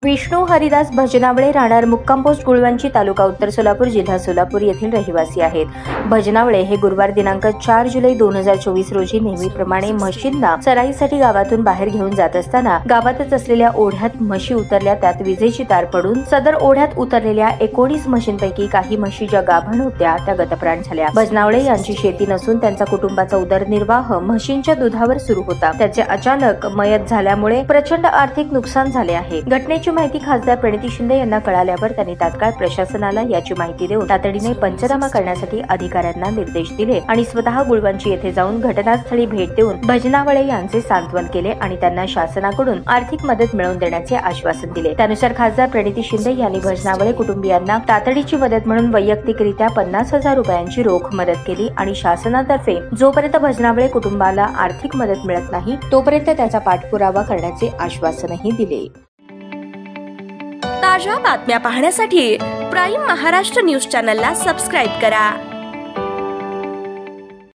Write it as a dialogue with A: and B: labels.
A: विष्णू हरिदास भजनावळे राहणार मुक्काम पोस्ट गुळवंची तालुका उत्तर सोलापूर जिल्हा सोलापूर येथील रहिवासी आहेत. भजनावळे हे गुरुवार दिनांक 4 जुलै 2024 रोजी नेहमीप्रमाणे म्हशींना चराईसाठी गावातून बाहेर घेऊन जात असताना गावातच असलेल्या ओढ्यात म्हशी उतरल्या. त्यात विजेची तार पडून सदर ओढ्यात उतरलेल्या 19 म्हशींपैकी काही म्हशी ज्या गाभण होत्या त्या गतप्राण झाल्या. भजनावळे यांची शेती नसून त्यांचा कुटुंबाचा उदरनिर्वाह म्हशींच्या दुधावर सुरू होता. त्याचे अचानक मयत झाल्यामुळे प्रचंड आर्थिक नुकसान झाले आहे. घटनेची माहिती खासदार प्रणिती शिंदे यांना कळाल्यावर त्यांनी तात्काळ प्रशासनाला याची माहिती देऊन तातडीने पंचनामा करण्यासाठी अधिकाऱ्यांना निर्देश दिले आणि स्वतः गुळवंची येथे जाऊन घटनास्थळी भेट देऊन भजनावळे यांचे सांत्वन केले आणि त्यांना शासनाकडून आर्थिक मदत मिळवून देण्याचे आश्वासन दिले. त्यानुसार खासदार प्रणिती शिंदे यांनी भजनावळे कुटुंबियांना तातडीची मदत म्हणून वैयक्तिकरित्या 50,000 रुपयांची रोख मदत केली आणि शासनातर्फे जोपर्यंत भजनावळे कुटुंबाला आर्थिक मदत मिळत नाही तोपर्यंत त्याचा पाठपुरावा करण्याचे आश्वासनही दिले.
B: ताज्या बातम्या पाहण्यासाठी प्राईम महाराष्ट्र न्यूज चॅनलला सबस्क्राईब करा.